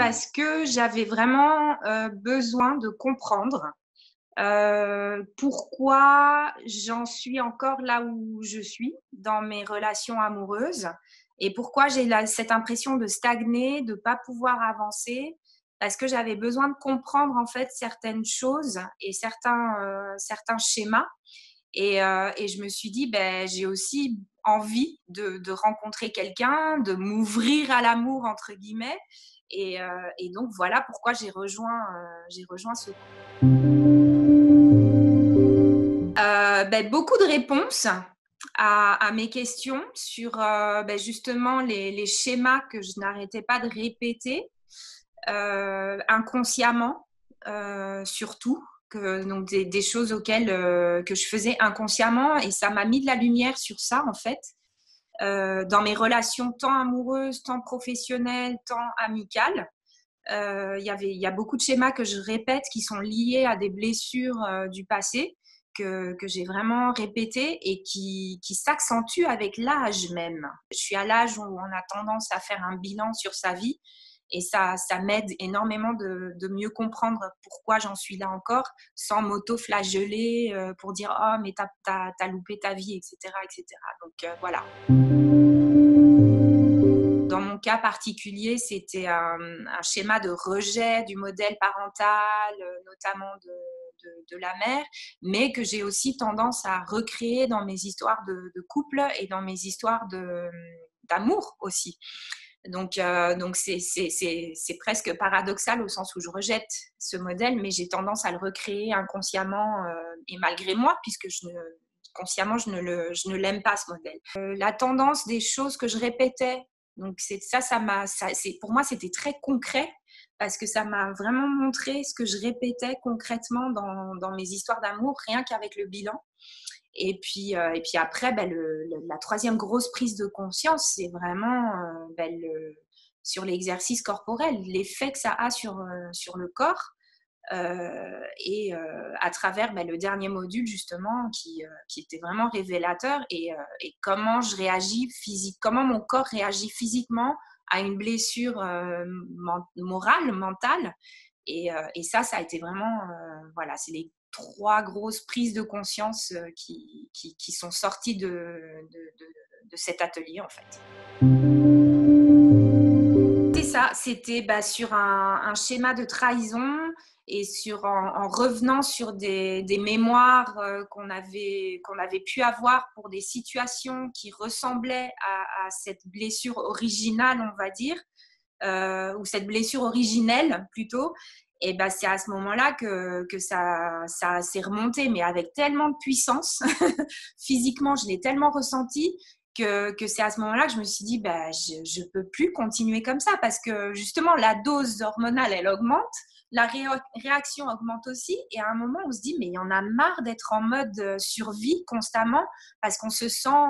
parce que j'avais vraiment, besoin de comprendre, pourquoi j'en suis encore là où je suis dans mes relations amoureuses et pourquoi j'ai cette impression de stagner, de pas pouvoir avancer. Parce que j'avais besoin de comprendre, en fait, certaines choses et certains schémas et je me suis dit: «Beh, j'ai aussi envie de rencontrer quelqu'un, de «m'ouvrir à l'amour» entre guillemets» et donc voilà pourquoi j'ai rejoint ce groupe. Beaucoup de réponses à mes questions sur, justement les schémas que je n'arrêtais pas de répéter, inconsciemment, surtout, donc des choses auxquelles, que je faisais inconsciemment et ça m'a mis de la lumière sur ça, en fait, dans mes relations tant amoureuses, tant professionnelles, tant amicales. Il y a beaucoup de schémas que je répète qui sont liés à des blessures, du passé que j'ai vraiment répétées et qui s'accentuent avec l'âge même. Je suis à l'âge où on a tendance à faire un bilan sur sa vie et ça m'aide énormément de mieux comprendre pourquoi j'en suis là encore, sans m'auto-flageller, pour dire: «Oh mais tu as loupé ta vie» et cetera et cetera. Donc voilà. Dans mon cas particulier, c'était un schéma de rejet du modèle parental, notamment de la mère, mais que j'ai aussi tendance à recréer dans mes histoires de couple et dans mes histoires d'amour aussi. Donc c'est presque paradoxal au sens où je rejette ce modèle, mais j'ai tendance à le recréer inconsciemment et malgré moi, puisque consciemment, je ne l'aime pas ce modèle. La tendance des choses que je répétais, donc pour moi, c'était très concret parce que ça m'a vraiment montré ce que je répétais concrètement dans mes histoires d'amour, rien qu'avec le bilan. Et puis après, la troisième grosse prise de conscience, c'est vraiment sur l'exercice corporel, l'effet que ça a sur le corps. À travers le dernier module justement qui était vraiment révélateur et comment je réagis comment mon corps réagit physiquement à une blessure morale, mentale. Et ça a été vraiment, voilà, c'est les trois grosses prises de conscience qui sont sorties de cet atelier en fait. C'est ça, c'était sur un schéma de trahison et en revenant sur des mémoires qu'on avait pu avoir pour des situations qui ressemblaient à cette blessure originale, on va dire, ou cette blessure originelle plutôt. Et c'est à ce moment-là que ça s'est remonté, mais avec tellement de puissance. Physiquement, je l'ai tellement ressenti que c'est à ce moment-là que je me suis dit, je peux plus continuer comme ça parce que justement, la dose hormonale, elle augmente, la réaction augmente aussi. Et à un moment, on se dit, mais il y en a marre d'être en mode survie constamment parce qu'on se sent,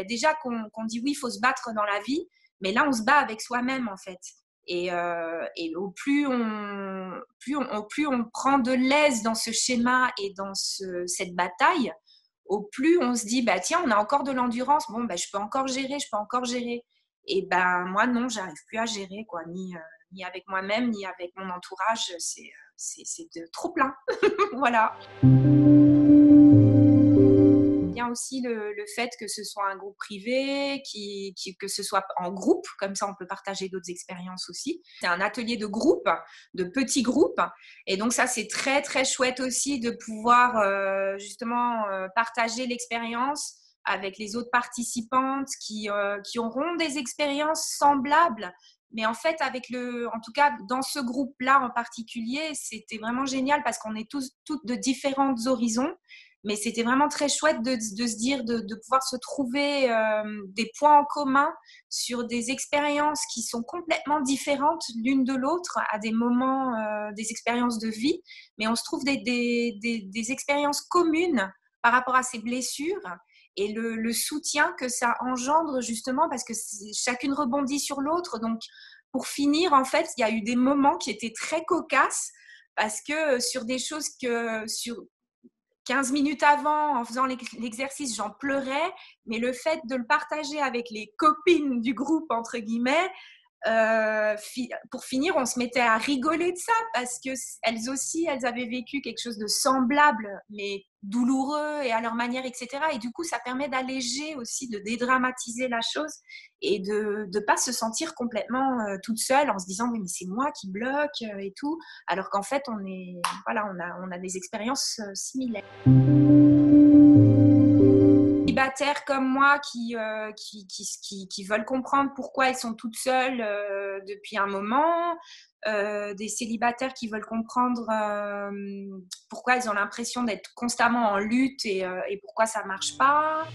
déjà qu'on dit oui, il faut se battre dans la vie, mais là, on se bat avec soi-même en fait. Et au plus on prend de l'aise dans ce schéma et dans cette bataille, au plus on se dit, tiens, on a encore de l'endurance, bon, je peux encore gérer, je peux encore gérer. Et moi, non, j'arrive plus à gérer, quoi, ni avec moi-même, ni avec mon entourage, c'est trop plein. Voilà. Bien aussi le fait que ce soit un groupe privé, que ce soit en groupe, comme ça on peut partager d'autres expériences aussi. C'est un atelier de groupe, de petits groupes, et donc ça c'est très très chouette aussi de pouvoir justement partager l'expérience avec les autres participantes qui auront des expériences semblables. Mais en fait, en tout cas, dans ce groupe-là en particulier, c'était vraiment génial parce qu'on est toutes de différents horizons. Mais c'était vraiment très chouette de se dire, de pouvoir se trouver des points en commun sur des expériences qui sont complètement différentes l'une de l'autre à des moments, des expériences de vie. Mais on se trouve des expériences communes par rapport à ces blessures et le soutien que ça engendre justement parce que chacune rebondit sur l'autre. Donc, pour finir, en fait, il y a eu des moments qui étaient très cocasses parce que sur des choses sur 15 minutes avant, en faisant l'exercice, j'en pleurais, mais le fait de le partager avec les copines du groupe, entre guillemets, pour finir, on se mettait à rigoler de ça parce que elles aussi, elles avaient vécu quelque chose de semblable, mais douloureux et à leur manière, etc. Et du coup, ça permet d'alléger aussi, de dédramatiser la chose et de ne pas se sentir complètement toute seule en se disant oui, mais c'est moi qui bloque et tout, alors qu'en fait, voilà, on a des expériences similaires. Célibataires comme moi qui veulent comprendre pourquoi elles sont toutes seules depuis un moment, des célibataires qui veulent comprendre pourquoi elles ont l'impression d'être constamment en lutte et pourquoi ça marche pas.